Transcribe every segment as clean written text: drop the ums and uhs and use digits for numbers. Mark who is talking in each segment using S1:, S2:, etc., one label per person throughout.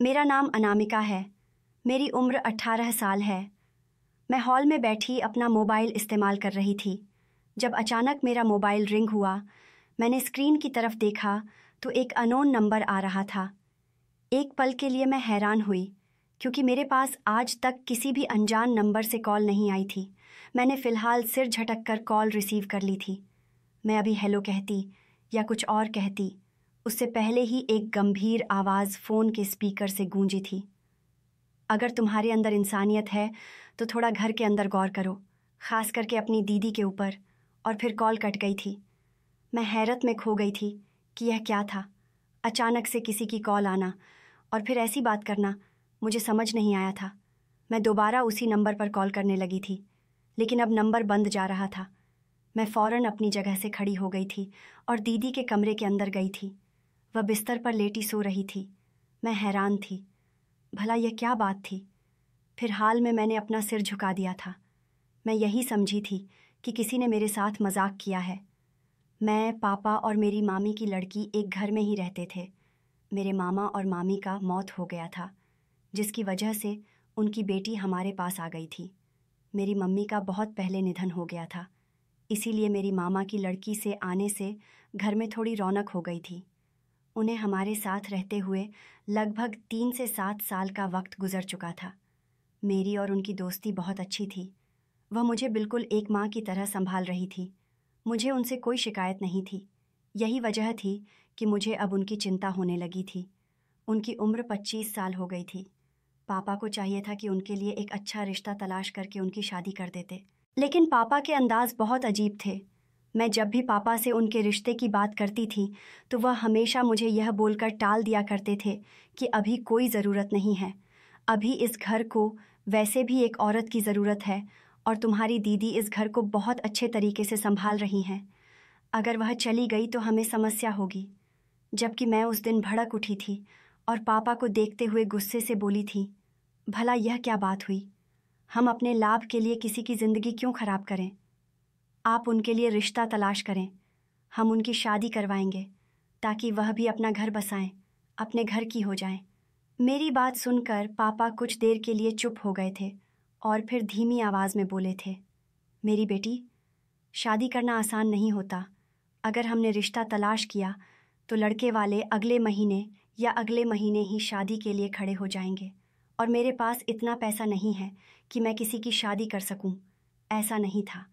S1: मेरा नाम अनामिका है। मेरी उम्र 18 साल है। मैं हॉल में बैठी अपना मोबाइल इस्तेमाल कर रही थी जब अचानक मेरा मोबाइल रिंग हुआ। मैंने स्क्रीन की तरफ देखा तो एक अननोन नंबर आ रहा था। एक पल के लिए मैं हैरान हुई क्योंकि मेरे पास आज तक किसी भी अनजान नंबर से कॉल नहीं आई थी। मैंने फ़िलहाल सिर झटक कर कॉल रिसीव कर ली थी। मैं अभी हेलो कहती या कुछ और कहती, उससे पहले ही एक गंभीर आवाज़ फ़ोन के स्पीकर से गूंजी थी। अगर तुम्हारे अंदर इंसानियत है तो थोड़ा घर के अंदर गौर करो, ख़ास करके अपनी दीदी के ऊपर। और फिर कॉल कट गई थी। मैं हैरत में खो गई थी कि यह क्या था। अचानक से किसी की कॉल आना और फिर ऐसी बात करना मुझे समझ नहीं आया था। मैं दोबारा उसी नंबर पर कॉल करने लगी थी, लेकिन अब नंबर बंद जा रहा था। मैं फ़ौरन अपनी जगह से खड़ी हो गई थी और दीदी के कमरे के अंदर गई थी। वह बिस्तर पर लेटी सो रही थी। मैं हैरान थी, भला यह क्या बात थी। फिर हाल में मैंने अपना सिर झुका दिया था। मैं यही समझी थी कि किसी ने मेरे साथ मजाक किया है। मैं, पापा और मेरी मामी की लड़की एक घर में ही रहते थे। मेरे मामा और मामी का मौत हो गया था, जिसकी वजह से उनकी बेटी हमारे पास आ गई थी। मेरी मम्मी का बहुत पहले निधन हो गया था, इसीलिए मेरी मामा की लड़की से आने से घर में थोड़ी रौनक हो गई थी। उन्हें हमारे साथ रहते हुए लगभग 3 से 7 साल का वक्त गुजर चुका था। मेरी और उनकी दोस्ती बहुत अच्छी थी। वह मुझे बिल्कुल एक माँ की तरह संभाल रही थी। मुझे उनसे कोई शिकायत नहीं थी। यही वजह थी कि मुझे अब उनकी चिंता होने लगी थी। उनकी उम्र 25 साल हो गई थी। पापा को चाहिए था कि उनके लिए एक अच्छा रिश्ता तलाश करके उनकी शादी कर देते, लेकिन पापा के अंदाज बहुत अजीब थे। मैं जब भी पापा से उनके रिश्ते की बात करती थी तो वह हमेशा मुझे यह बोलकर टाल दिया करते थे कि अभी कोई ज़रूरत नहीं है। अभी इस घर को वैसे भी एक औरत की ज़रूरत है और तुम्हारी दीदी इस घर को बहुत अच्छे तरीके से संभाल रही हैं। अगर वह चली गई तो हमें समस्या होगी। जबकि मैं उस दिन भड़क उठी थी और पापा को देखते हुए गुस्से से बोली थी, भला यह क्या बात हुई। हम अपने लाभ के लिए किसी की ज़िंदगी क्यों ख़राब करें। आप उनके लिए रिश्ता तलाश करें, हम उनकी शादी करवाएंगे ताकि वह भी अपना घर बसाएं, अपने घर की हो जाएं। मेरी बात सुनकर पापा कुछ देर के लिए चुप हो गए थे और फिर धीमी आवाज़ में बोले थे, मेरी बेटी, शादी करना आसान नहीं होता। अगर हमने रिश्ता तलाश किया तो लड़के वाले अगले महीने या अगले महीने ही शादी के लिए खड़े हो जाएंगे, और मेरे पास इतना पैसा नहीं है कि मैं किसी की शादी कर सकूं। ऐसा नहीं था।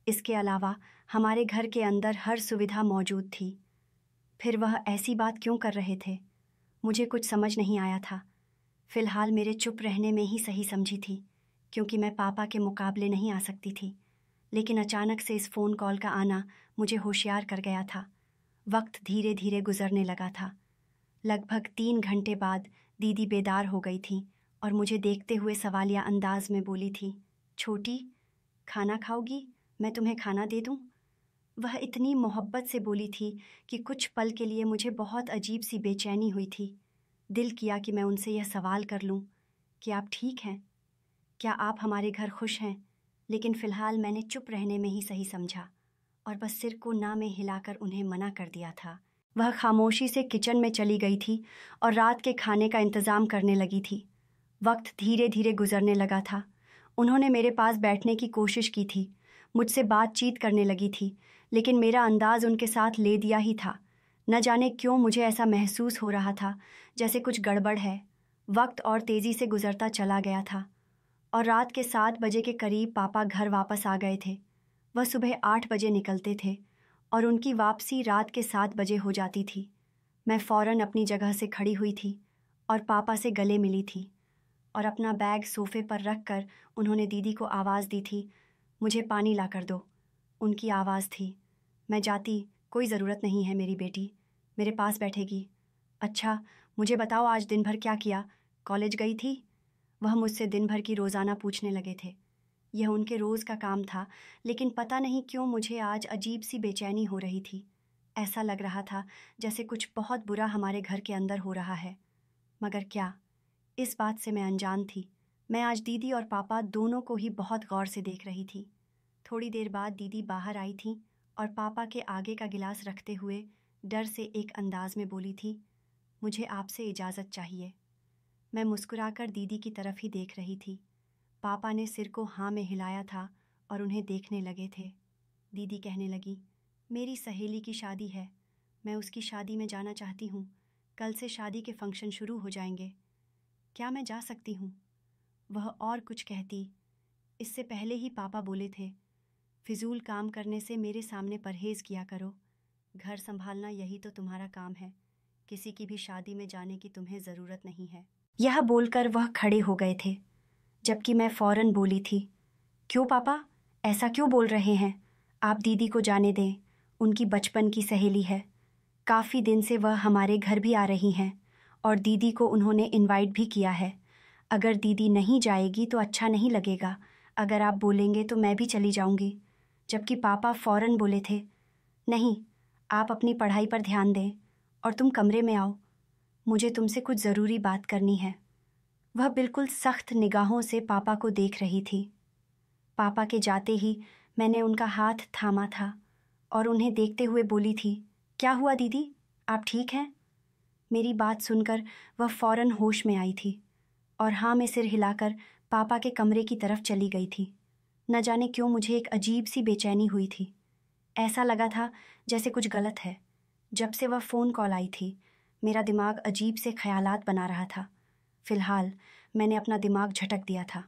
S1: इसके अलावा हमारे घर के अंदर हर सुविधा मौजूद थी। फिर वह ऐसी बात क्यों कर रहे थे, मुझे कुछ समझ नहीं आया था। फिलहाल मेरे चुप रहने में ही सही समझी थी, क्योंकि मैं पापा के मुकाबले नहीं आ सकती थी। लेकिन अचानक से इस फ़ोन कॉल का आना मुझे होशियार कर गया था। वक्त धीरे धीरे गुजरने लगा था। लगभग 3 घंटे बाद दीदी बेदार हो गई थी और मुझे देखते हुए सवालिया अंदाज में बोली थी, छोटी, खाना खाओगी, मैं तुम्हें खाना दे दूं। वह इतनी मोहब्बत से बोली थी कि कुछ पल के लिए मुझे बहुत अजीब सी बेचैनी हुई थी। दिल किया कि मैं उनसे यह सवाल कर लूं कि आप ठीक हैं, क्या आप हमारे घर खुश हैं। लेकिन फ़िलहाल मैंने चुप रहने में ही सही समझा और बस सिर को ना में हिलाकर उन्हें मना कर दिया था। वह खामोशी से किचन में चली गई थी और रात के खाने का इंतज़ाम करने लगी थी। वक्त धीरे धीरे गुजरने लगा था। उन्होंने मेरे पास बैठने की कोशिश की थी, मुझसे बातचीत करने लगी थी, लेकिन मेरा अंदाज उनके साथ ले दिया ही था। न जाने क्यों मुझे ऐसा महसूस हो रहा था जैसे कुछ गड़बड़ है। वक्त और तेज़ी से गुजरता चला गया था और रात के 7 बजे के करीब पापा घर वापस आ गए थे। वह सुबह 8 बजे निकलते थे और उनकी वापसी रात के 7 बजे हो जाती थी। मैं फ़ौरन अपनी जगह से खड़ी हुई थी और पापा से गले मिली थी और अपना बैग सोफ़े पर रख कर उन्होंने दीदी को आवाज़ दी थी, मुझे पानी ला कर दो। उनकी आवाज़ थी, मैं जाती, कोई ज़रूरत नहीं है मेरी बेटी, मेरे पास बैठेगी। अच्छा, मुझे बताओ आज दिन भर क्या किया, कॉलेज गई थी। वह मुझसे दिन भर की रोज़ाना पूछने लगे थे। यह उनके रोज़ का काम था, लेकिन पता नहीं क्यों मुझे आज अजीब सी बेचैनी हो रही थी। ऐसा लग रहा था जैसे कुछ बहुत बुरा हमारे घर के अंदर हो रहा है। मगर क्या, इस बात से मैं अनजान थी। मैं आज दीदी और पापा दोनों को ही बहुत गौर से देख रही थी। थोड़ी देर बाद दीदी बाहर आई थी और पापा के आगे का गिलास रखते हुए डर से एक अंदाज में बोली थी, मुझे आपसे इजाज़त चाहिए। मैं मुस्कुराकर दीदी की तरफ ही देख रही थी। पापा ने सिर को हाँ में हिलाया था और उन्हें देखने लगे थे। दीदी कहने लगी, मेरी सहेली की शादी है, मैं उसकी शादी में जाना चाहती हूँ। कल से शादी के फंक्शन शुरू हो जाएंगे, क्या मैं जा सकती हूँ? वह और कुछ कहती, इससे पहले ही पापा बोले थे, फिजूल काम करने से मेरे सामने परहेज़ किया करो। घर संभालना यही तो तुम्हारा काम है, किसी की भी शादी में जाने की तुम्हें ज़रूरत नहीं है। यह बोलकर वह खड़े हो गए थे, जबकि मैं फ़ौरन बोली थी, क्यों पापा, ऐसा क्यों बोल रहे हैं? आप दीदी को जाने दें, उनकी बचपन की सहेली है। काफ़ी दिन से वह हमारे घर भी आ रही हैं और दीदी को उन्होंने इनवाइट भी किया है। अगर दीदी नहीं जाएगी तो अच्छा नहीं लगेगा। अगर आप बोलेंगे तो मैं भी चली जाऊंगी। जबकि पापा फ़ौरन बोले थे, नहीं, आप अपनी पढ़ाई पर ध्यान दें और तुम कमरे में आओ, मुझे तुमसे कुछ ज़रूरी बात करनी है। वह बिल्कुल सख्त निगाहों से पापा को देख रही थी। पापा के जाते ही मैंने उनका हाथ थामा था और उन्हें देखते हुए बोली थी, क्या हुआ दीदी, आप ठीक हैं? मेरी बात सुनकर वह फ़ौरन होश में आई थी और हाँ में सिर हिलाकर पापा के कमरे की तरफ चली गई थी। न जाने क्यों मुझे एक अजीब सी बेचैनी हुई थी। ऐसा लगा था जैसे कुछ गलत है। जब से वह फ़ोन कॉल आई थी, मेरा दिमाग अजीब से ख्यालात बना रहा था। फ़िलहाल मैंने अपना दिमाग झटक दिया था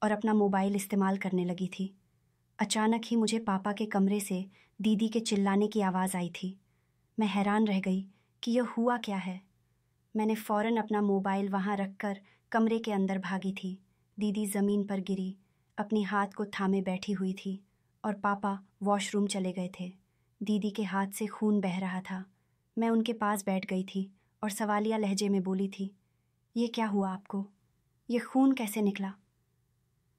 S1: और अपना मोबाइल इस्तेमाल करने लगी थी। अचानक ही मुझे पापा के कमरे से दीदी के चिल्लाने की आवाज़ आई थी। मैं हैरान रह गई कि यह हुआ क्या है। मैंने फ़ौरन अपना मोबाइल वहाँ रखकर कमरे के अंदर भागी थी। दीदी ज़मीन पर गिरी, अपनी हाथ को थामे बैठी हुई थी और पापा वॉशरूम चले गए थे। दीदी के हाथ से खून बह रहा था। मैं उनके पास बैठ गई थी और सवालिया लहजे में बोली थी, ये क्या हुआ आपको? ये खून कैसे निकला?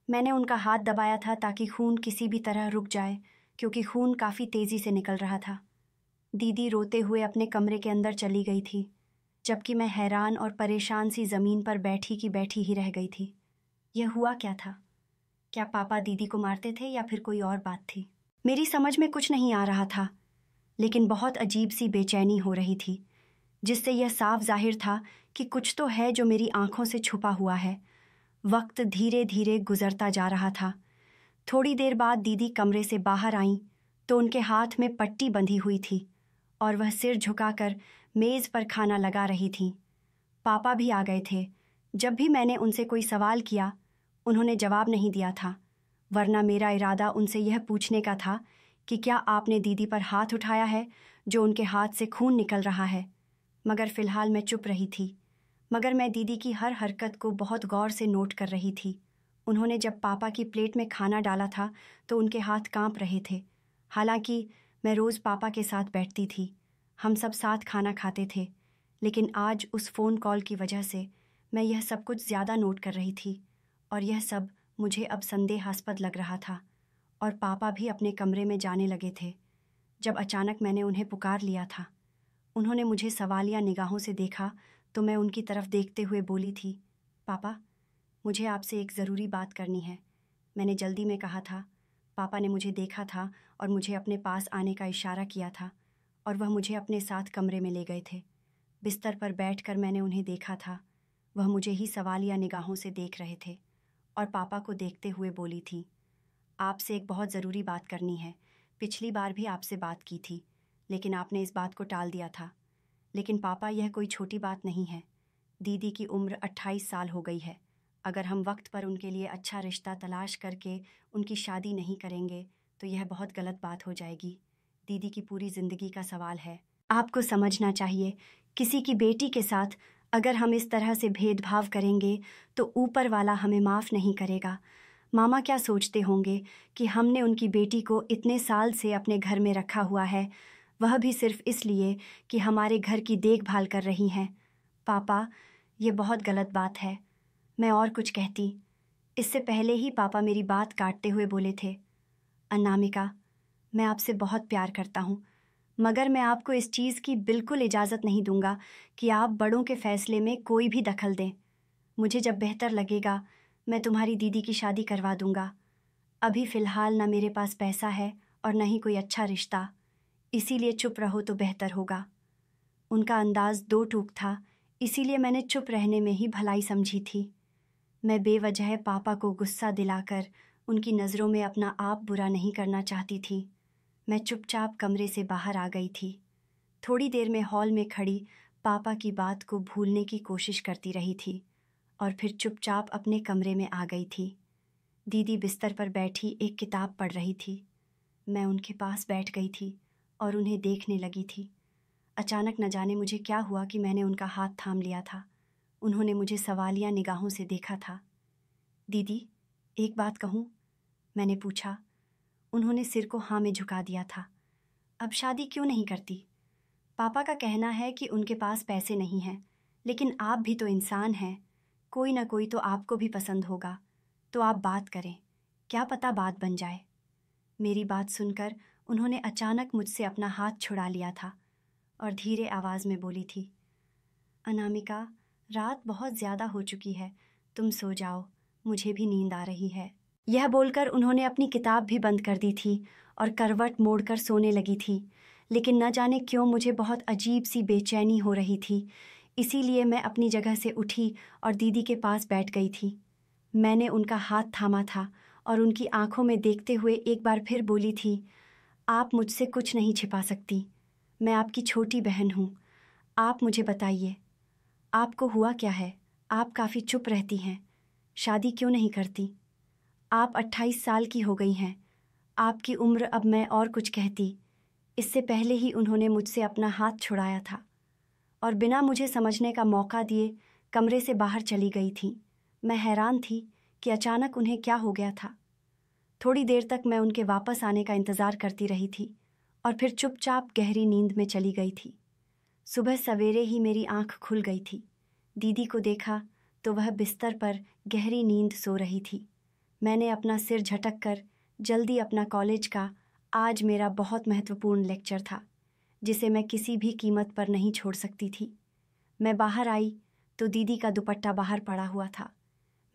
S1: मैंने उनका हाथ दबाया था ताकि खून किसी भी तरह रुक जाए, क्योंकि खून काफ़ी तेज़ी से निकल रहा था। दीदी रोते हुए अपने कमरे के अंदर चली गई थी, जबकि मैं हैरान और परेशान सी ज़मीन पर बैठी की बैठी ही रह गई थी। यह हुआ क्या था? क्या पापा दीदी को मारते थे या फिर कोई और बात थी? मेरी समझ में कुछ नहीं आ रहा था, लेकिन बहुत अजीब सी बेचैनी हो रही थी, जिससे यह साफ जाहिर था कि कुछ तो है जो मेरी आंखों से छुपा हुआ है। वक्त धीरे धीरे गुजरता जा रहा था। थोड़ी देर बाद दीदी कमरे से बाहर आईं तो उनके हाथ में पट्टी बंधी हुई थी और वह सिर झुकाकर मेज़ पर खाना लगा रही थीं। पापा भी आ गए थे। जब भी मैंने उनसे कोई सवाल किया, उन्होंने जवाब नहीं दिया था, वरना मेरा इरादा उनसे यह पूछने का था कि क्या आपने दीदी पर हाथ उठाया है जो उनके हाथ से खून निकल रहा है। मगर फ़िलहाल मैं चुप रही थी। मगर मैं दीदी की हर हरकत को बहुत गौर से नोट कर रही थी। उन्होंने जब पापा की प्लेट में खाना डाला था तो उनके हाथ कांप रहे थे। हालांकि मैं रोज़ पापा के साथ बैठती थी, हम सब साथ खाना खाते थे, लेकिन आज उस फ़ोन कॉल की वजह से मैं यह सब कुछ ज़्यादा नोट कर रही थी और यह सब मुझे अब संदेहास्पद लग रहा था। और पापा भी अपने कमरे में जाने लगे थे जब अचानक मैंने उन्हें पुकार लिया था। उन्होंने मुझे सवालिया निगाहों से देखा तो मैं उनकी तरफ देखते हुए बोली थी, पापा, मुझे आपसे एक ज़रूरी बात करनी है। मैंने जल्दी में कहा था। पापा ने मुझे देखा था और मुझे अपने पास आने का इशारा किया था और वह मुझे अपने साथ कमरे में ले गए थे। बिस्तर पर बैठकर मैंने उन्हें देखा था। वह मुझे ही सवालिया निगाहों से देख रहे थे और पापा को देखते हुए बोली थी, आपसे एक बहुत ज़रूरी बात करनी है। पिछली बार भी आपसे बात की थी, लेकिन आपने इस बात को टाल दिया था। लेकिन पापा, यह कोई छोटी बात नहीं है। दीदी की उम्र 28 साल हो गई है। अगर हम वक्त पर उनके लिए अच्छा रिश्ता तलाश करके उनकी शादी नहीं करेंगे तो यह बहुत गलत बात हो जाएगी। दीदी की पूरी ज़िंदगी का सवाल है। आपको समझना चाहिए, किसी की बेटी के साथ अगर हम इस तरह से भेदभाव करेंगे तो ऊपर वाला हमें माफ़ नहीं करेगा। मामा क्या सोचते होंगे कि हमने उनकी बेटी को इतने साल से अपने घर में रखा हुआ है, वह भी सिर्फ इसलिए कि हमारे घर की देखभाल कर रही हैं। पापा, ये बहुत गलत बात है। मैं और कुछ कहती, इससे पहले ही पापा मेरी बात काटते हुए बोले थे, अनामिका, मैं आपसे बहुत प्यार करता हूँ, मगर मैं आपको इस चीज़ की बिल्कुल इजाज़त नहीं दूंगा कि आप बड़ों के फ़ैसले में कोई भी दखल दें। मुझे जब बेहतर लगेगा मैं तुम्हारी दीदी की शादी करवा दूंगा। अभी फ़िलहाल न मेरे पास पैसा है और न ही कोई अच्छा रिश्ता, इसीलिए चुप रहो तो बेहतर होगा। उनका अंदाज़ दो टूक था, इसीलिए मैंने चुप रहने में ही भलाई समझी थी। मैं बेवजह पापा को गुस्सा दिलाकर उनकी नज़रों में अपना आप बुरा नहीं करना चाहती थी। मैं चुपचाप कमरे से बाहर आ गई थी। थोड़ी देर में हॉल में खड़ी पापा की बात को भूलने की कोशिश करती रही थी और फिर चुपचाप अपने कमरे में आ गई थी। दीदी बिस्तर पर बैठी एक किताब पढ़ रही थी। मैं उनके पास बैठ गई थी और उन्हें देखने लगी थी। अचानक न जाने मुझे क्या हुआ कि मैंने उनका हाथ थाम लिया था। उन्होंने मुझे सवालिया निगाहों से देखा था। दीदी, एक बात कहूँ? मैंने पूछा। उन्होंने सिर को हाँ में झुका दिया था। अब शादी क्यों नहीं करती? पापा का कहना है कि उनके पास पैसे नहीं हैं, लेकिन आप भी तो इंसान हैं। कोई ना कोई तो आपको भी पसंद होगा, तो आप बात करें, क्या पता बात बन जाए। मेरी बात सुनकर उन्होंने अचानक मुझसे अपना हाथ छुड़ा लिया था और धीरे आवाज़ में बोली थी, अनामिका, रात बहुत ज़्यादा हो चुकी है, तुम सो जाओ, मुझे भी नींद आ रही है। यह बोलकर उन्होंने अपनी किताब भी बंद कर दी थी और करवट मोड़कर सोने लगी थी। लेकिन न जाने क्यों मुझे बहुत अजीब सी बेचैनी हो रही थी। इसीलिए मैं अपनी जगह से उठी और दीदी के पास बैठ गई थी। मैंने उनका हाथ थामा था और उनकी आंखों में देखते हुए एक बार फिर बोली थी, आप मुझसे कुछ नहीं छिपा सकती। मैं आपकी छोटी बहन हूँ। आप मुझे बताइए, आपको हुआ क्या है? आप काफ़ी चुप रहती हैं। शादी क्यों नहीं करती? आप 28 साल की हो गई हैं। आपकी उम्र अब मैं और कुछ कहती। इससे पहले ही उन्होंने मुझसे अपना हाथ छुड़ाया था और बिना मुझे समझने का मौका दिए कमरे से बाहर चली गई थी। मैं हैरान थी कि अचानक उन्हें क्या हो गया था। थोड़ी देर तक मैं उनके वापस आने का इंतज़ार करती रही थी और फिर चुपचाप गहरी नींद में चली गई थी। सुबह सवेरे ही मेरी आंख खुल गई थी। दीदी को देखा तो वह बिस्तर पर गहरी नींद सो रही थी। मैंने अपना सिर झटक कर जल्दी अपना कॉलेज का आज मेरा बहुत महत्वपूर्ण लेक्चर था, जिसे मैं किसी भी कीमत पर नहीं छोड़ सकती थी। मैं बाहर आई तो दीदी का दुपट्टा बाहर पड़ा हुआ था।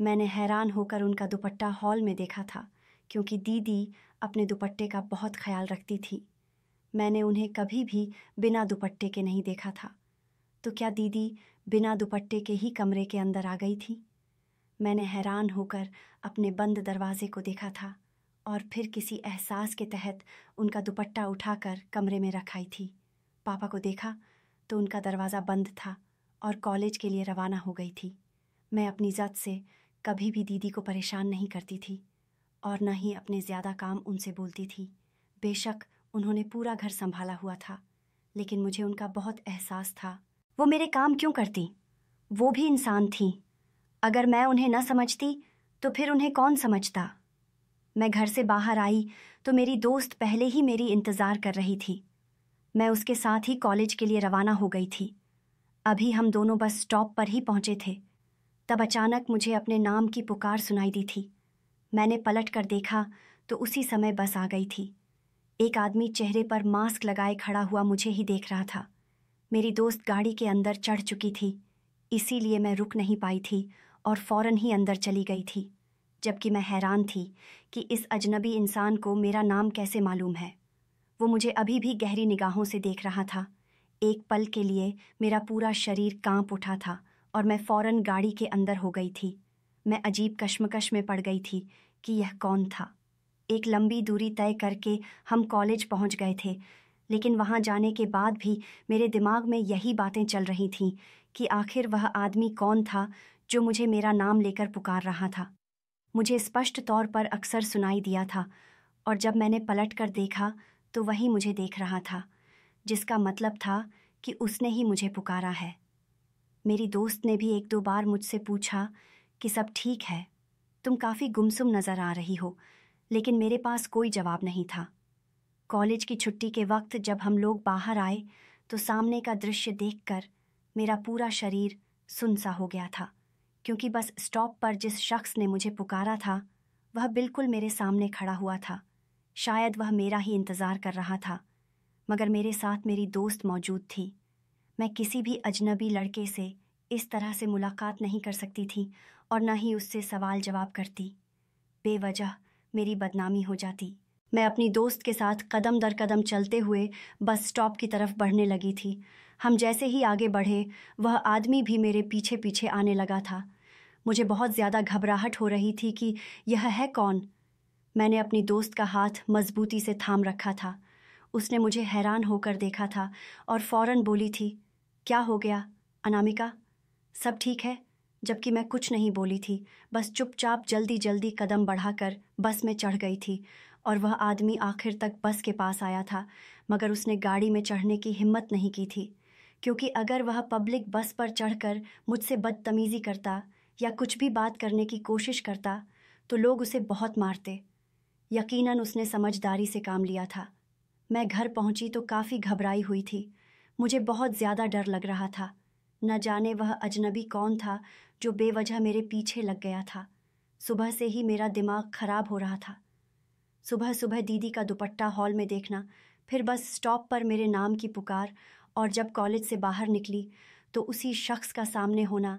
S1: मैंने हैरान होकर उनका दुपट्टा हॉल में देखा था, क्योंकि दीदी अपने दुपट्टे का बहुत ख्याल रखती थी। मैंने उन्हें कभी भी बिना दुपट्टे के नहीं देखा था। तो क्या दीदी बिना दुपट्टे के ही कमरे के अंदर आ गई थी? मैंने हैरान होकर अपने बंद दरवाजे को देखा था और फिर किसी एहसास के तहत उनका दुपट्टा उठाकर कमरे में रखाई थी। पापा को देखा तो उनका दरवाज़ा बंद था और कॉलेज के लिए रवाना हो गई थी। मैं अपनी ज़ात से कभी भी दीदी को परेशान नहीं करती थी और न ही अपने ज़्यादा काम उनसे बोलती थी। बेशक उन्होंने पूरा घर संभाला हुआ था, लेकिन मुझे उनका बहुत एहसास था। वो मेरे काम क्यों करती? वो भी इंसान थी। अगर मैं उन्हें न समझती तो फिर उन्हें कौन समझता? मैं घर से बाहर आई तो मेरी दोस्त पहले ही मेरी इंतज़ार कर रही थी। मैं उसके साथ ही कॉलेज के लिए रवाना हो गई थी। अभी हम दोनों बस स्टॉप पर ही पहुंचे थे, तब अचानक मुझे अपने नाम की पुकार सुनाई दी थी। मैंने पलट कर देखा तो उसी समय बस आ गई थी। एक आदमी चेहरे पर मास्क लगाए खड़ा हुआ मुझे ही देख रहा था। मेरी दोस्त गाड़ी के अंदर चढ़ चुकी थी, इसीलिए मैं रुक नहीं पाई थी और फौरन ही अंदर चली गई थी, जबकि मैं हैरान थी कि इस अजनबी इंसान को मेरा नाम कैसे मालूम है। वो मुझे अभी भी गहरी निगाहों से देख रहा था। एक पल के लिए मेरा पूरा शरीर कांप उठा था और मैं फौरन गाड़ी के अंदर हो गई थी। मैं अजीब कश्मकश में पड़ गई थी कि यह कौन था। एक लंबी दूरी तय करके हम कॉलेज पहुंच गए थे, लेकिन वहां जाने के बाद भी मेरे दिमाग में यही बातें चल रही थीं कि आखिर वह आदमी कौन था जो मुझे मेरा नाम लेकर पुकार रहा था। मुझे स्पष्ट तौर पर अक्सर सुनाई दिया था और जब मैंने पलट कर देखा तो वही मुझे देख रहा था, जिसका मतलब था कि उसने ही मुझे पुकारा है। मेरी दोस्त ने भी 1-2 बार मुझसे पूछा कि सब ठीक है, तुम काफ़ी गुमसुम नज़र आ रही हो, लेकिन मेरे पास कोई जवाब नहीं था। कॉलेज की छुट्टी के वक्त जब हम लोग बाहर आए तो सामने का दृश्य देखकर मेरा पूरा शरीर सुन्न सा हो गया था, क्योंकि बस स्टॉप पर जिस शख्स ने मुझे पुकारा था वह बिल्कुल मेरे सामने खड़ा हुआ था। शायद वह मेरा ही इंतज़ार कर रहा था, मगर मेरे साथ मेरी दोस्त मौजूद थी। मैं किसी भी अजनबी लड़के से इस तरह से मुलाकात नहीं कर सकती थी और न ही उससे सवाल जवाब करती। बेवजह मेरी बदनामी हो जाती। मैं अपनी दोस्त के साथ कदम दर कदम चलते हुए बस स्टॉप की तरफ बढ़ने लगी थी। हम जैसे ही आगे बढ़े, वह आदमी भी मेरे पीछे पीछे आने लगा था। मुझे बहुत ज़्यादा घबराहट हो रही थी कि यह है कौन। मैंने अपनी दोस्त का हाथ मजबूती से थाम रखा था। उसने मुझे हैरान होकर देखा था और फौरन बोली थी, क्या हो गया अनामिका, सब ठीक है? जबकि मैं कुछ नहीं बोली थी, बस चुपचाप जल्दी जल्दी कदम बढ़ाकर बस में चढ़ गई थी। और वह आदमी आखिर तक बस के पास आया था, मगर उसने गाड़ी में चढ़ने की हिम्मत नहीं की थी, क्योंकि अगर वह पब्लिक बस पर चढ़कर मुझसे बदतमीज़ी करता या कुछ भी बात करने की कोशिश करता तो लोग उसे बहुत मारते। यकीनन उसने समझदारी से काम लिया था। मैं घर पहुंची तो काफ़ी घबराई हुई थी। मुझे बहुत ज़्यादा डर लग रहा था। न जाने वह अजनबी कौन था जो बेवजह मेरे पीछे लग गया था। सुबह से ही मेरा दिमाग खराब हो रहा था। सुबह सुबह दीदी का दुपट्टा हॉल में देखना, फिर बस स्टॉप पर मेरे नाम की पुकार, और जब कॉलेज से बाहर निकली तो उसी शख्स का सामने होना,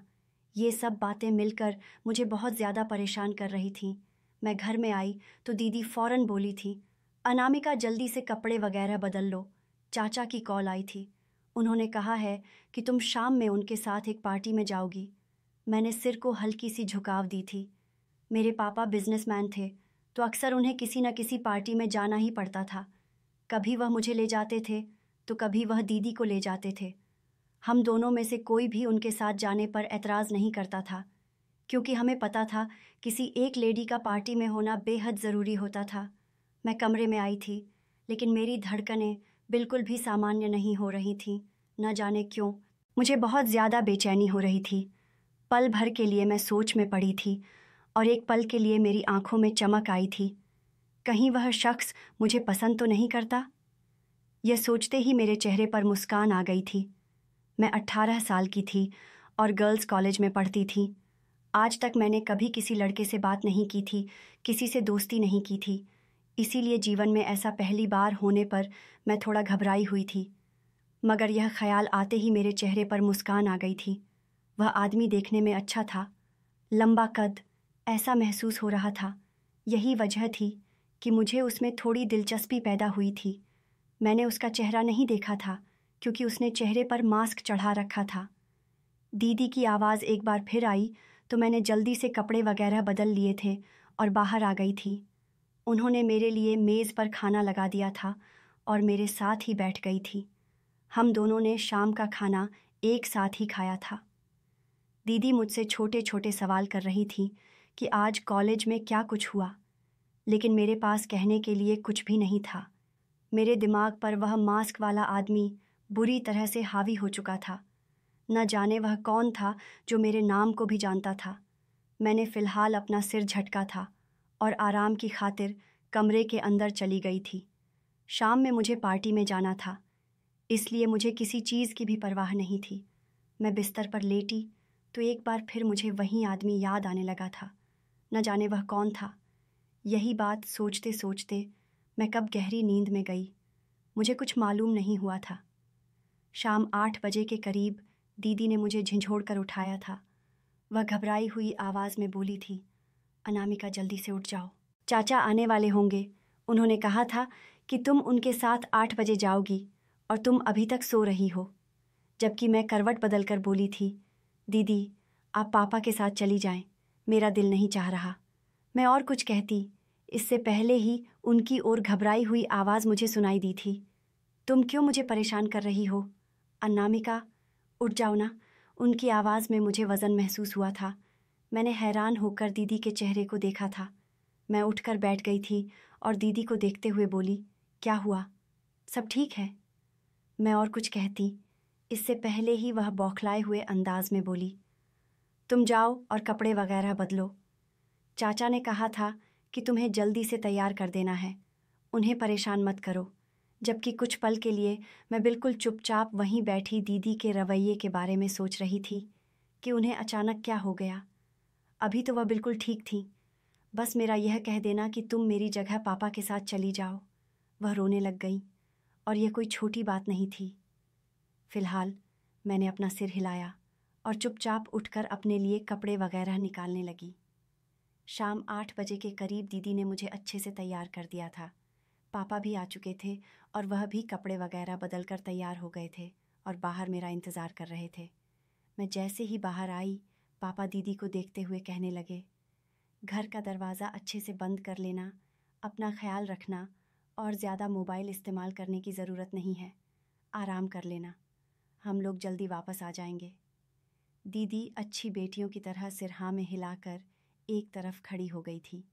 S1: ये सब बातें मिलकर मुझे बहुत ज़्यादा परेशान कर रही थीं। मैं घर में आई तो दीदी फ़ौरन बोली थी, अनामिका जल्दी से कपड़े वगैरह बदल लो, चाचा की कॉल आई थी। उन्होंने कहा है कि तुम शाम में उनके साथ एक पार्टी में जाओगी। मैंने सिर को हल्की सी झुकाव दी थी। मेरे पापा बिजनेसमैन थे, तो अक्सर उन्हें किसी न किसी पार्टी में जाना ही पड़ता था। कभी वह मुझे ले जाते थे तो कभी वह दीदी को ले जाते थे। हम दोनों में से कोई भी उनके साथ जाने पर एतराज़ नहीं करता था, क्योंकि हमें पता था किसी एक लेडी का पार्टी में होना बेहद ज़रूरी होता था। मैं कमरे में आई थी, लेकिन मेरी धड़कनें बिल्कुल भी सामान्य नहीं हो रही थीं। न जाने क्यों मुझे बहुत ज़्यादा बेचैनी हो रही थी। पल भर के लिए मैं सोच में पड़ी थी, और एक पल के लिए मेरी आंखों में चमक आई थी। कहीं वह शख्स मुझे पसंद तो नहीं करता? यह सोचते ही मेरे चेहरे पर मुस्कान आ गई थी। मैं 18 साल की थी और गर्ल्स कॉलेज में पढ़ती थी। आज तक मैंने कभी किसी लड़के से बात नहीं की थी, किसी से दोस्ती नहीं की थी। इसीलिए जीवन में ऐसा पहली बार होने पर मैं थोड़ा घबराई हुई थी। मगर यह ख्याल आते ही मेरे चेहरे पर मुस्कान आ गई थी। वह आदमी देखने में अच्छा था, लंबा कद, ऐसा महसूस हो रहा था। यही वजह थी कि मुझे उसमें थोड़ी दिलचस्पी पैदा हुई थी। मैंने उसका चेहरा नहीं देखा था, क्योंकि उसने चेहरे पर मास्क चढ़ा रखा था। दीदी की आवाज़ एक बार फिर आई तो मैंने जल्दी से कपड़े वगैरह बदल लिए थे और बाहर आ गई थी। उन्होंने मेरे लिए मेज़ पर खाना लगा दिया था और मेरे साथ ही बैठ गई थी। हम दोनों ने शाम का खाना एक साथ ही खाया था। दीदी मुझसे छोटे छोटे सवाल कर रही थी कि आज कॉलेज में क्या कुछ हुआ, लेकिन मेरे पास कहने के लिए कुछ भी नहीं था। मेरे दिमाग पर वह मास्क वाला आदमी बुरी तरह से हावी हो चुका था। न जाने वह कौन था जो मेरे नाम को भी जानता था। मैंने फ़िलहाल अपना सिर झटका था और आराम की खातिर कमरे के अंदर चली गई थी। शाम में मुझे पार्टी में जाना था, इसलिए मुझे किसी चीज़ की भी परवाह नहीं थी। मैं बिस्तर पर लेटी तो एक बार फिर मुझे वही आदमी याद आने लगा था। न जाने वह कौन था। यही बात सोचते सोचते मैं कब गहरी नींद में गई, मुझे कुछ मालूम नहीं हुआ था। शाम 8 बजे के करीब दीदी ने मुझे झिंझोड़ कर उठाया था। वह घबराई हुई आवाज़ में बोली थी, अनामिका जल्दी से उठ जाओ, चाचा आने वाले होंगे। उन्होंने कहा था कि तुम उनके साथ 8 बजे जाओगी और तुम अभी तक सो रही हो। जबकि मैं करवट बदल कर बोली थी, दीदी आप पापा के साथ चली जाएं, मेरा दिल नहीं चाह रहा। मैं और कुछ कहती, इससे पहले ही उनकी ओर घबराई हुई आवाज़ मुझे सुनाई दी थी, तुम क्यों मुझे परेशान कर रही हो? अनामिका उठ जाओ ना। उनकी आवाज़ में मुझे वज़न महसूस हुआ था। मैंने हैरान होकर दीदी के चेहरे को देखा था। मैं उठकर बैठ गई थी और दीदी को देखते हुए बोली, क्या हुआ, सब ठीक है? मैं और कुछ कहती, इससे पहले ही वह बौखलाए हुए अंदाज में बोली, तुम जाओ और कपड़े वगैरह बदलो। चाचा ने कहा था कि तुम्हें जल्दी से तैयार कर देना है, उन्हें परेशान मत करो। जबकि कुछ पल के लिए मैं बिल्कुल चुपचाप वहीं बैठी दीदी के रवैये के बारे में सोच रही थी कि उन्हें अचानक क्या हो गया। अभी तो वह बिल्कुल ठीक थी। बस मेरा यह कह देना कि तुम मेरी जगह पापा के साथ चली जाओ। वह रोने लग गई और यह कोई छोटी बात नहीं थी। फिलहाल मैंने अपना सिर हिलाया और चुपचाप उठकर अपने लिए कपड़े वगैरह निकालने लगी। शाम 8 बजे के करीब दीदी ने मुझे अच्छे से तैयार कर दिया था। पापा भी आ चुके थे और वह भी कपड़े वगैरह बदल कर तैयार हो गए थे और बाहर मेरा इंतज़ार कर रहे थे। मैं जैसे ही बाहर आई, पापा दीदी को देखते हुए कहने लगे, घर का दरवाज़ा अच्छे से बंद कर लेना, अपना ख्याल रखना और ज़्यादा मोबाइल इस्तेमाल करने की ज़रूरत नहीं है, आराम कर लेना, हम लोग जल्दी वापस आ जाएंगे। दीदी अच्छी बेटियों की तरह सिर हाँ में हिलाकर एक तरफ खड़ी हो गई थी।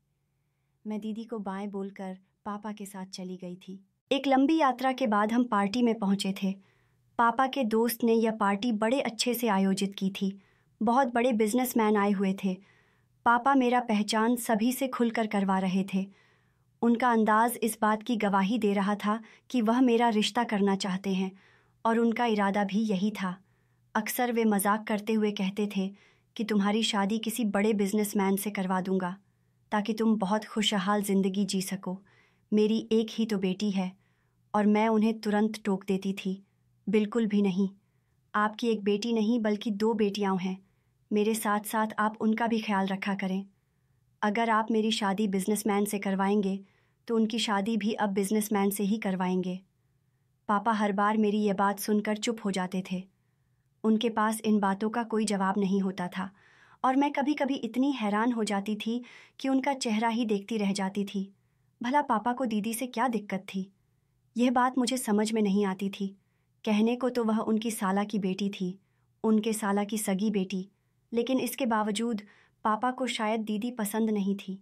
S1: मैं दीदी को बाएं बोलकर पापा के साथ चली गई थी। एक लंबी यात्रा के बाद हम पार्टी में पहुंचे थे। पापा के दोस्त ने यह पार्टी बड़े अच्छे से आयोजित की थी। बहुत बड़े बिजनेसमैन आए हुए थे। पापा मेरा पहचान सभी से खुलकर करवा रहे थे। उनका अंदाज इस बात की गवाही दे रहा था कि वह मेरा रिश्ता करना चाहते हैं और उनका इरादा भी यही था। अक्सर वे मजाक करते हुए कहते थे कि तुम्हारी शादी किसी बड़े बिजनेसमैन से करवा दूंगा ताकि तुम बहुत खुशहाल ज़िंदगी जी सको। मेरी एक ही तो बेटी है। और मैं उन्हें तुरंत टोक देती थी, बिल्कुल भी नहीं। आपकी एक बेटी नहीं बल्कि 2 बेटियां हैं। मेरे साथ साथ आप उनका भी ख्याल रखा करें। अगर आप मेरी शादी बिजनेसमैन से करवाएंगे तो उनकी शादी भी अब बिजनेसमैन से ही करवाएंगे। पापा हर बार मेरी ये बात सुनकर चुप हो जाते थे। उनके पास इन बातों का कोई जवाब नहीं होता था और मैं कभी कभी इतनी हैरान हो जाती थी कि उनका चेहरा ही देखती रह जाती थी। भला पापा को दीदी से क्या दिक्कत थी? यह बात मुझे समझ में नहीं आती थी। कहने को तो वह उनकी साला की बेटी थी, उनके साला की सगी बेटी, लेकिन इसके बावजूद पापा को शायद दीदी पसंद नहीं थी।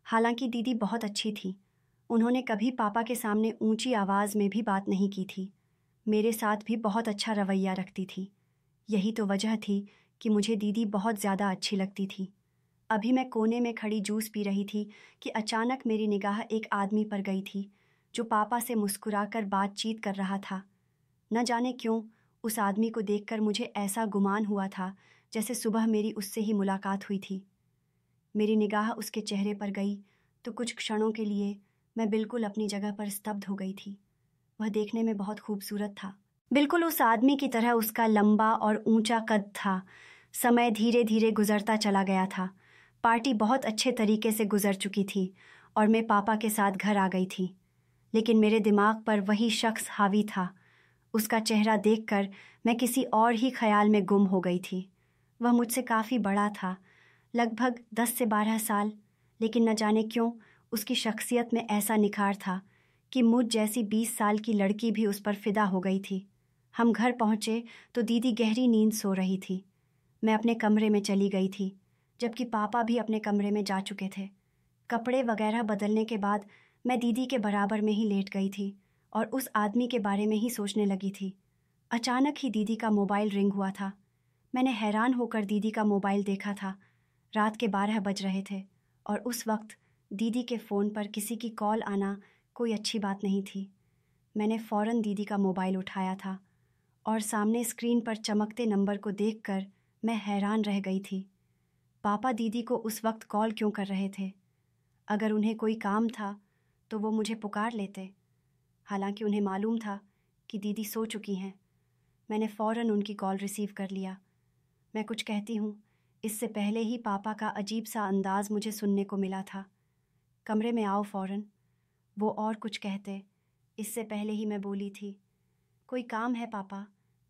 S1: हालांकि दीदी बहुत अच्छी थी। उन्होंने कभी पापा के सामने ऊंची आवाज़ में भी बात नहीं की थी। मेरे साथ भी बहुत अच्छा रवैया रखती थी। यही तो वजह थी कि मुझे दीदी बहुत ज़्यादा अच्छी लगती थी। अभी मैं कोने में खड़ी जूस पी रही थी कि अचानक मेरी निगाह एक आदमी पर गई थी जो पापा से मुस्कुराकर बातचीत कर रहा था। न जाने क्यों उस आदमी को देखकर मुझे ऐसा गुमान हुआ था जैसे सुबह मेरी उससे ही मुलाकात हुई थी। मेरी निगाह उसके चेहरे पर गई तो कुछ क्षणों के लिए मैं बिल्कुल अपनी जगह पर स्तब्ध हो गई थी। वह देखने में बहुत खूबसूरत था। बिल्कुल उस आदमी की तरह उसका लंबा और ऊंचा कद था। समय धीरे धीरे गुजरता चला गया था। पार्टी बहुत अच्छे तरीके से गुजर चुकी थी और मैं पापा के साथ घर आ गई थी। लेकिन मेरे दिमाग पर वही शख्स हावी था। उसका चेहरा देखकर मैं किसी और ही ख्याल में गुम हो गई थी। वह मुझसे काफ़ी बड़ा था, लगभग 10 से 12 साल, लेकिन न जाने क्यों उसकी शख्सियत में ऐसा निखार था कि मुझ जैसी 20 साल की लड़की भी उस पर फिदा हो गई थी। हम घर पहुँचे तो दीदी गहरी नींद सो रही थी। मैं अपने कमरे में चली गई थी, जबकि पापा भी अपने कमरे में जा चुके थे। कपड़े वगैरह बदलने के बाद मैं दीदी के बराबर में ही लेट गई थी और उस आदमी के बारे में ही सोचने लगी थी। अचानक ही दीदी का मोबाइल रिंग हुआ था। मैंने हैरान होकर दीदी का मोबाइल देखा था। रात के 12 बज रहे थे और उस वक्त दीदी के फ़ोन पर किसी की कॉल आना कोई अच्छी बात नहीं थी। मैंने फ़ौरन दीदी का मोबाइल उठाया था और सामने स्क्रीन पर चमकते नंबर को देखकर मैं हैरान रह गई थी। पापा दीदी को उस वक्त कॉल क्यों कर रहे थे? अगर उन्हें कोई काम था तो वो मुझे पुकार लेते। हालांकि उन्हें मालूम था कि दीदी सो चुकी हैं। मैंने फ़ौरन उनकी कॉल रिसीव कर लिया। मैं कुछ कहती हूँ इससे पहले ही पापा का अजीब सा अंदाज मुझे सुनने को मिला था। कमरे में आओ फ़ौरन, वो और कुछ कहते इससे पहले ही मैं बोली थी, कोई काम है पापा?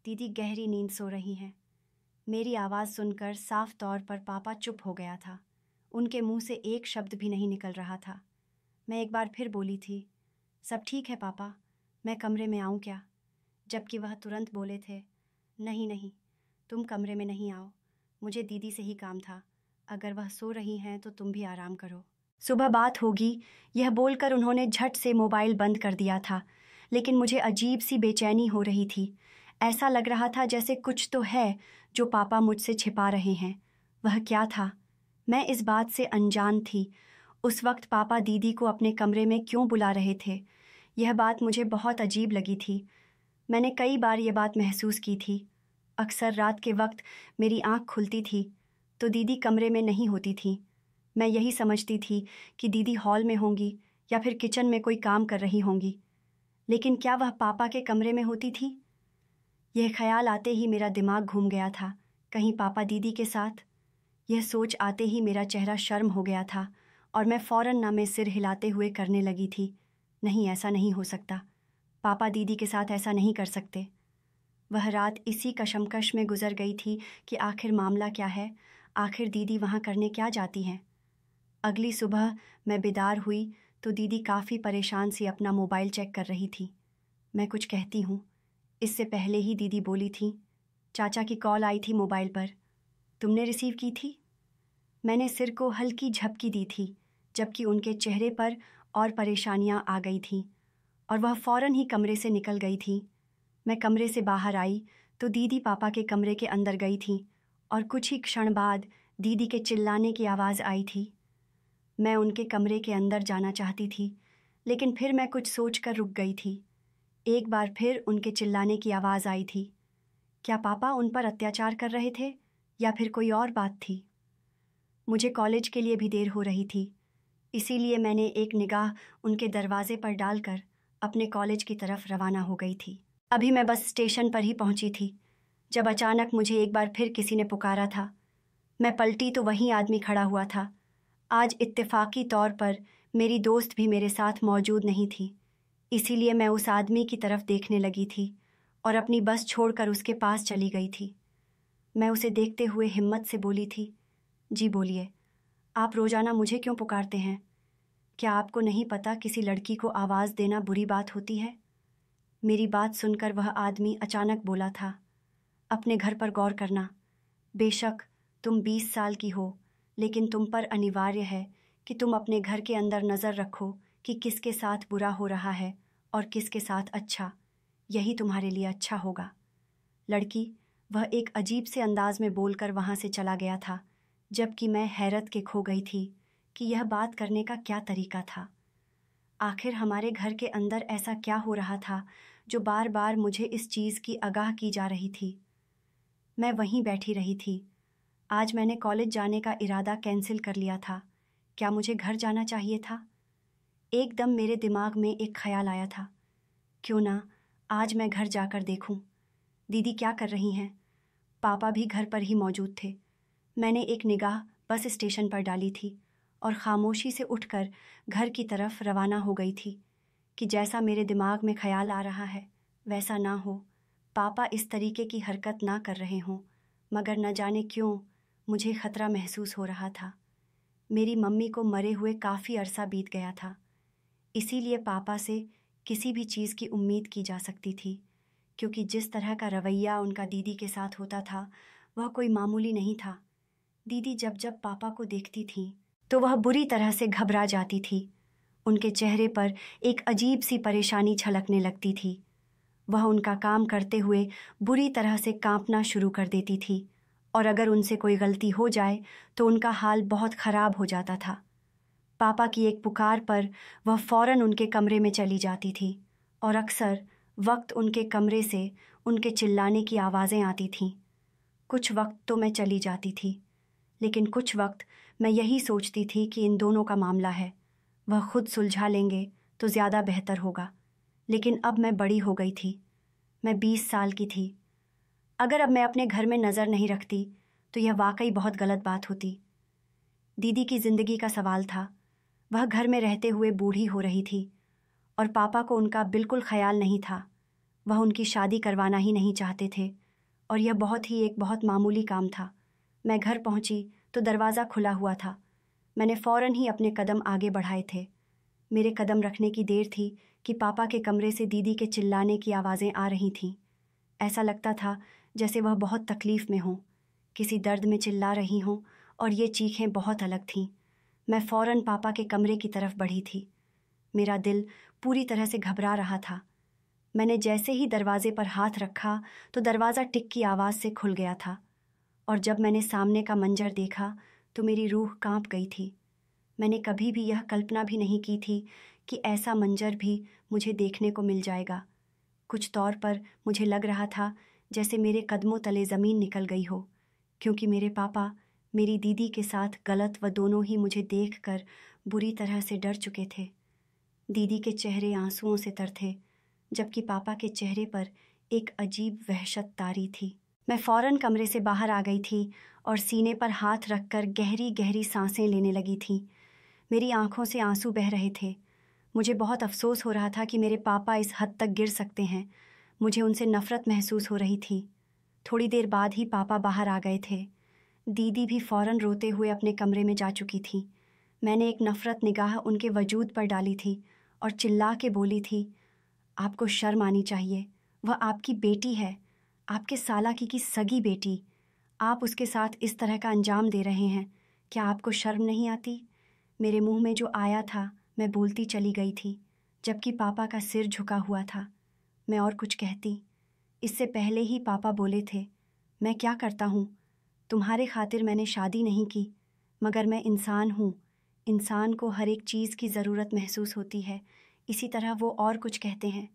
S1: दीदी गहरी नींद सो रही हैं। मेरी आवाज़ सुनकर साफ तौर पर पापा चुप हो गया था। उनके मुंह से एक शब्द भी नहीं निकल रहा था। मैं एक बार फिर बोली थी, सब ठीक है पापा, मैं कमरे में आऊँ क्या? जबकि वह तुरंत बोले थे, नहीं नहीं, तुम कमरे में नहीं आओ, मुझे दीदी से ही काम था। अगर वह सो रही हैं तो तुम भी आराम करो, सुबह बात होगी। यह बोलकर उन्होंने झट से मोबाइल बंद कर दिया था। लेकिन मुझे अजीब सी बेचैनी हो रही थी। ऐसा लग रहा था जैसे कुछ तो है जो पापा मुझसे छिपा रहे हैं। वह क्या था? मैं इस बात से अनजान थी। उस वक्त पापा दीदी को अपने कमरे में क्यों बुला रहे थे? यह बात मुझे बहुत अजीब लगी थी। मैंने कई बार यह बात महसूस की थी। अक्सर रात के वक्त मेरी आँख खुलती थी तो दीदी कमरे में नहीं होती थी। मैं यही समझती थी कि दीदी हॉल में होंगी या फिर किचन में कोई काम कर रही होंगी। लेकिन क्या वह पापा के कमरे में होती थी? यह ख्याल आते ही मेरा दिमाग घूम गया था। कहीं पापा दीदी के साथ? यह सोच आते ही मेरा चेहरा शर्म हो गया था और मैं फ़ौरन ना में सिर हिलाते हुए करने लगी थी, नहीं ऐसा नहीं हो सकता, पापा दीदी के साथ ऐसा नहीं कर सकते। वह रात इसी कशमकश में गुजर गई थी कि आखिर मामला क्या है, आखिर दीदी वहाँ करने क्या जाती हैं। अगली सुबह मैं बेदार हुई तो दीदी काफ़ी परेशान सी अपना मोबाइल चेक कर रही थी। मैं कुछ कहती हूँ, इससे पहले ही दीदी बोली थी, चाचा की कॉल आई थी मोबाइल पर, तुमने रिसीव की थी? मैंने सिर को हल्की झपकी दी थी, जबकि उनके चेहरे पर और परेशानियाँ आ गई थीं और वह फ़ौरन ही कमरे से निकल गई थी। मैं कमरे से बाहर आई तो दीदी पापा के कमरे के अंदर गई थी और कुछ ही क्षण बाद दीदी के चिल्लाने की आवाज़ आई थी। मैं उनके कमरे के अंदर जाना चाहती थी, लेकिन फिर मैं कुछ सोचकर रुक गई थी। एक बार फिर उनके चिल्लाने की आवाज़ आई थी। क्या पापा उन पर अत्याचार कर रहे थे या फिर कोई और बात थी? मुझे कॉलेज के लिए भी देर हो रही थी, इसीलिए मैंने एक निगाह उनके दरवाजे पर डालकर अपने कॉलेज की तरफ रवाना हो गई थी। अभी मैं बस स्टेशन पर ही पहुंची थी जब अचानक मुझे एक बार फिर किसी ने पुकारा था। मैं पलटी तो वहीं आदमी खड़ा हुआ था। आज इत्तेफाकी तौर पर मेरी दोस्त भी मेरे साथ मौजूद नहीं थी, इसीलिए मैं उस आदमी की तरफ देखने लगी थी और अपनी बस छोड़कर उसके पास चली गई थी। मैं उसे देखते हुए हिम्मत से बोली थी, जी बोलिए, आप रोज़ाना मुझे क्यों पुकारते हैं? क्या आपको नहीं पता किसी लड़की को आवाज़ देना बुरी बात होती है? मेरी बात सुनकर वह आदमी अचानक बोला था, अपने घर पर गौर करना। बेशक तुम 20 साल की हो, लेकिन तुम पर अनिवार्य है कि तुम अपने घर के अंदर नज़र रखो कि किसके साथ बुरा हो रहा है और किसके साथ अच्छा। यही तुम्हारे लिए अच्छा होगा। लड़की, वह एक अजीब से अंदाज में बोलकर वहाँ से चला गया था, जबकि मैं हैरत के खो गई थी कि यह बात करने का क्या तरीका था। आखिर हमारे घर के अंदर ऐसा क्या हो रहा था जो बार बार मुझे इस चीज़ की आगाह की जा रही थी। मैं वहीं बैठी रही थी। आज मैंने कॉलेज जाने का इरादा कैंसिल कर लिया था। क्या मुझे घर जाना चाहिए था? एकदम मेरे दिमाग में एक ख्याल आया था, क्यों ना आज मैं घर जाकर देखूं, दीदी क्या कर रही हैं। पापा भी घर पर ही मौजूद थे। मैंने एक निगाह बस स्टेशन पर डाली थी और ख़ामोशी से उठकर घर की तरफ रवाना हो गई थी कि जैसा मेरे दिमाग में ख्याल आ रहा है वैसा ना हो, पापा इस तरीके की हरकत ना कर रहे हों, मगर न जाने क्यों मुझे ख़तरा महसूस हो रहा था। मेरी मम्मी को मरे हुए काफ़ी अरसा बीत गया था, इसीलिए पापा से किसी भी चीज़ की उम्मीद की जा सकती थी, क्योंकि जिस तरह का रवैया उनका दीदी के साथ होता था वह कोई मामूली नहीं था। दीदी जब जब पापा को देखती थी तो वह बुरी तरह से घबरा जाती थी। उनके चेहरे पर एक अजीब सी परेशानी झलकने लगती थी। वह उनका काम करते हुए बुरी तरह से कांपना शुरू कर देती थी और अगर उनसे कोई गलती हो जाए तो उनका हाल बहुत ख़राब हो जाता था। पापा की एक पुकार पर वह फ़ौरन उनके कमरे में चली जाती थी और अक्सर वक्त उनके कमरे से उनके चिल्लाने की आवाज़ें आती थीं। कुछ वक्त तो मैं चली जाती थी, लेकिन कुछ वक्त मैं यही सोचती थी कि इन दोनों का मामला है, वह खुद सुलझा लेंगे तो ज़्यादा बेहतर होगा। लेकिन अब मैं बड़ी हो गई थी, मैं 20 साल की थी। अगर अब मैं अपने घर में नज़र नहीं रखती तो यह वाकई बहुत गलत बात होती। दीदी की ज़िंदगी का सवाल था। वह घर में रहते हुए बूढ़ी हो रही थी और पापा को उनका बिल्कुल ख्याल नहीं था। वह उनकी शादी करवाना ही नहीं चाहते थे और यह एक बहुत मामूली काम था। मैं घर पहुंची तो दरवाज़ा खुला हुआ था। मैंने फ़ौरन ही अपने कदम आगे बढ़ाए थे। मेरे कदम रखने की देर थी कि पापा के कमरे से दीदी के चिल्लाने की आवाज़ें आ रही थीं। ऐसा लगता था जैसे वह बहुत तकलीफ़ में हों, किसी दर्द में चिल्ला रही हों और ये चीखें बहुत अलग थीं। मैं फ़ौरन पापा के कमरे की तरफ बढ़ी थी। मेरा दिल पूरी तरह से घबरा रहा था। मैंने जैसे ही दरवाजे पर हाथ रखा तो दरवाज़ा टिक की आवाज़ से खुल गया था और जब मैंने सामने का मंजर देखा तो मेरी रूह कांप गई थी। मैंने कभी भी यह कल्पना भी नहीं की थी कि ऐसा मंजर भी मुझे देखने को मिल जाएगा। कुछ तौर पर मुझे लग रहा था जैसे मेरे कदमों तले ज़मीन निकल गई हो, क्योंकि मेरे पापा मेरी दीदी के साथ गलत व दोनों ही मुझे देखकर बुरी तरह से डर चुके थे। दीदी के चेहरे आंसुओं से तर थे, जबकि पापा के चेहरे पर एक अजीब वहशत तारी थी। मैं फ़ौरन कमरे से बाहर आ गई थी और सीने पर हाथ रखकर गहरी गहरी सांसें लेने लगी थी। मेरी आंखों से आंसू बह रहे थे। मुझे बहुत अफसोस हो रहा था कि मेरे पापा इस हद तक गिर सकते हैं। मुझे उनसे नफ़रत महसूस हो रही थी। थोड़ी देर बाद ही पापा बाहर आ गए थे। दीदी भी फ़ौरन रोते हुए अपने कमरे में जा चुकी थी। मैंने एक नफ़रत निगाह उनके वजूद पर डाली थी और चिल्ला के बोली थी, आपको शर्म आनी चाहिए। वह आपकी बेटी है, आपके साला की सगी बेटी। आप उसके साथ इस तरह का अंजाम दे रहे हैं। क्या आपको शर्म नहीं आती? मेरे मुंह में जो आया था मैं बोलती चली गई थी, जबकि पापा का सिर झुका हुआ था। मैं और कुछ कहती, इससे पहले ही पापा बोले थे, मैं क्या करता हूँ? तुम्हारे खातिर मैंने शादी नहीं की, मगर मैं इंसान हूँ। इंसान को हर एक चीज़ की ज़रूरत महसूस होती है। इसी तरह वो और कुछ कहते हैं।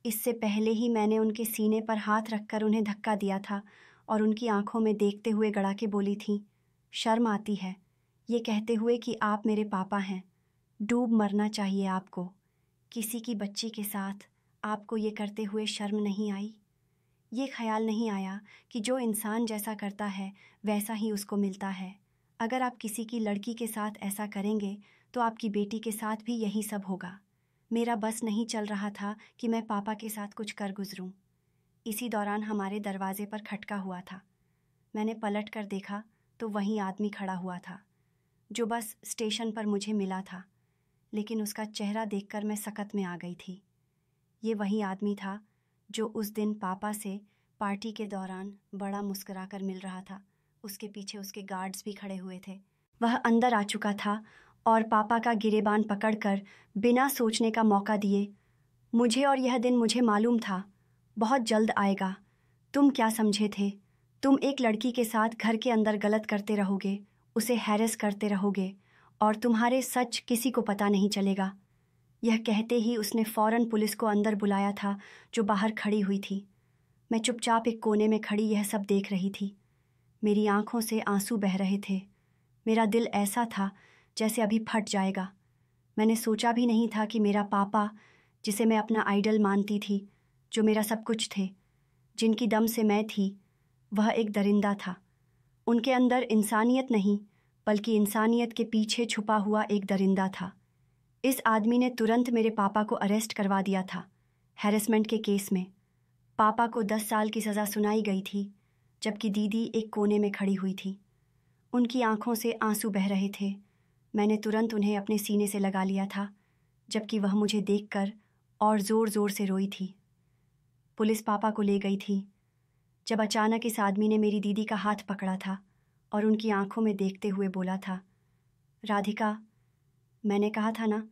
S1: इससे पहले ही मैंने उनके सीने पर हाथ रखकर उन्हें धक्का दिया था और उनकी आंखों में देखते हुए गड़ा के बोली थी, शर्म आती है ये कहते हुए कि आप मेरे पापा हैं। डूब मरना चाहिए आपको। किसी की बच्ची के साथ आपको ये करते हुए शर्म नहीं आई? ये ख्याल नहीं आया कि जो इंसान जैसा करता है वैसा ही उसको मिलता है। अगर आप किसी की लड़की के साथ ऐसा करेंगे तो आपकी बेटी के साथ भी यही सब होगा। मेरा बस नहीं चल रहा था कि मैं पापा के साथ कुछ कर गुजरूं। इसी दौरान हमारे दरवाजे पर खटका हुआ था। मैंने पलट कर देखा तो वहीं आदमी खड़ा हुआ था, जो बस स्टेशन पर मुझे मिला था, लेकिन उसका चेहरा देखकर मैं सकत में आ गई थी। ये वही आदमी था जो उस दिन पापा से पार्टी के दौरान बड़ा मुस्कुरा कर मिल रहा था। उसके पीछे उसके गार्ड्स भी खड़े हुए थे। वह अंदर आ चुका था और पापा का गिरेबान पकड़कर बिना सोचने का मौका दिए, मुझे और यह दिन मुझे मालूम था बहुत जल्द आएगा। तुम क्या समझे थे? तुम एक लड़की के साथ घर के अंदर गलत करते रहोगे, उसे हैरेस करते रहोगे और तुम्हारे सच किसी को पता नहीं चलेगा। यह कहते ही उसने फ़ौरन पुलिस को अंदर बुलाया था, जो बाहर खड़ी हुई थी। मैं चुपचाप एक कोने में खड़ी यह सब देख रही थी। मेरी आंखों से आंसू बह रहे थे। मेरा दिल ऐसा था जैसे अभी फट जाएगा। मैंने सोचा भी नहीं था कि मेरा पापा, जिसे मैं अपना आइडल मानती थी, जो मेरा सब कुछ थे, जिनकी दम से मैं थी, वह एक दरिंदा था। उनके अंदर इंसानियत नहीं, बल्कि इंसानियत के पीछे छुपा हुआ एक दरिंदा था। इस आदमी ने तुरंत मेरे पापा को अरेस्ट करवा दिया था, हैरेसमेंट के केस में। पापा को 10 साल की सज़ा सुनाई गई थी, जबकि दीदी एक कोने में खड़ी हुई थी। उनकी आंखों से आंसू बह रहे थे। मैंने तुरंत उन्हें अपने सीने से लगा लिया था, जबकि वह मुझे देखकर और ज़ोर-ज़ोर से रोई थी। पुलिस पापा को ले गई थी, जब अचानक इस आदमी ने मेरी दीदी का हाथ पकड़ा था और उनकी आंखों में देखते हुए बोला था, राधिका, मैंने कहा था ना,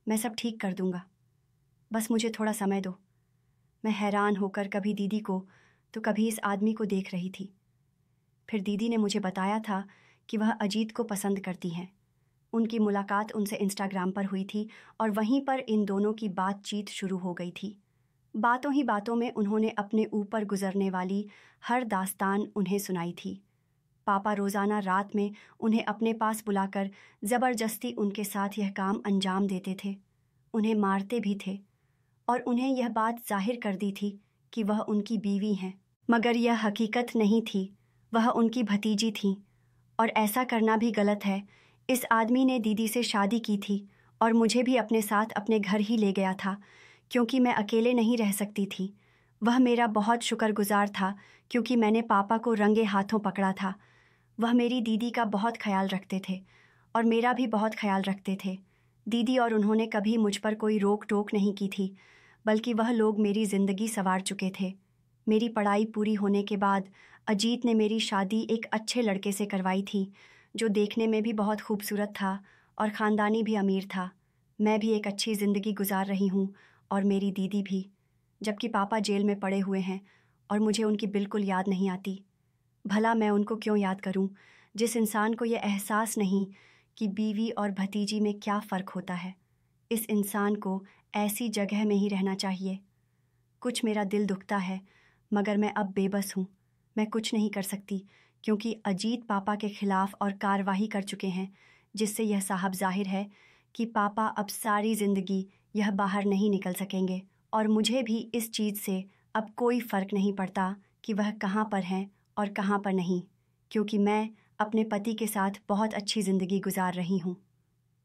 S1: मैं सब ठीक कर दूंगा, बस मुझे थोड़ा समय दो। मैं हैरान होकर कभी दीदी को तो कभी इस आदमी को देख रही थी। फिर दीदी ने मुझे बताया था कि वह अजीत को पसंद करती हैं। उनकी मुलाकात उनसे इंस्टाग्राम पर हुई थी और वहीं पर इन दोनों की बातचीत शुरू हो गई थी। बातों ही बातों में उन्होंने अपने ऊपर गुजरने वाली हर दास्तान उन्हें सुनाई थी। पापा रोज़ाना रात में उन्हें अपने पास बुलाकर ज़बरदस्ती उनके साथ यह काम अंजाम देते थे। उन्हें मारते भी थे और उन्हें यह बात जाहिर कर दी थी कि वह उनकी बीवी हैं, मगर यह हकीकत नहीं थी। वह उनकी भतीजी थी और ऐसा करना भी गलत है। इस आदमी ने दीदी से शादी की थी और मुझे भी अपने साथ अपने घर ही ले गया था, क्योंकि मैं अकेले नहीं रह सकती थी। वह मेरा बहुत शुक्रगुजार था, क्योंकि मैंने पापा को रंगे हाथों पकड़ा था। वह मेरी दीदी का बहुत ख्याल रखते थे और मेरा भी बहुत ख्याल रखते थे। दीदी और उन्होंने कभी मुझ पर कोई रोक टोक नहीं की थी, बल्कि वह लोग मेरी ज़िंदगी संवार चुके थे। मेरी पढ़ाई पूरी होने के बाद अजीत ने मेरी शादी एक अच्छे लड़के से करवाई थी, जो देखने में भी बहुत खूबसूरत था और ख़ानदानी भी अमीर था। मैं भी एक अच्छी ज़िंदगी गुजार रही हूँ और मेरी दीदी भी, जबकि पापा जेल में पड़े हुए हैं और मुझे उनकी बिल्कुल याद नहीं आती। भला मैं उनको क्यों याद करूं, जिस इंसान को यह एहसास नहीं कि बीवी और भतीजी में क्या फ़र्क होता है। इस इंसान को ऐसी जगह में ही रहना चाहिए। कुछ मेरा दिल दुखता है, मगर मैं अब बेबस हूँ। मैं कुछ नहीं कर सकती, क्योंकि अजीत पापा के खिलाफ और कार्रवाई कर चुके हैं, जिससे यह साहब जाहिर है कि पापा अब सारी ज़िंदगी यह बाहर नहीं निकल सकेंगे। और मुझे भी इस चीज़ से अब कोई फ़र्क नहीं पड़ता कि वह कहाँ पर हैं और कहाँ पर नहीं, क्योंकि मैं अपने पति के साथ बहुत अच्छी ज़िंदगी गुजार रही हूँ।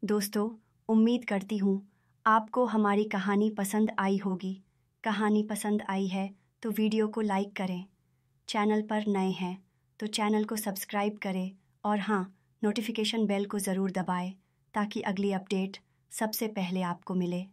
S1: दोस्तों, उम्मीद करती हूँ आपको हमारी कहानी पसंद आई होगी। कहानी पसंद आई है तो वीडियो को लाइक करें। चैनल पर नए हैं तो चैनल को सब्सक्राइब करें और हाँ, नोटिफिकेशन बेल को ज़रूर दबाएं ताकि अगली अपडेट सबसे पहले आपको मिले।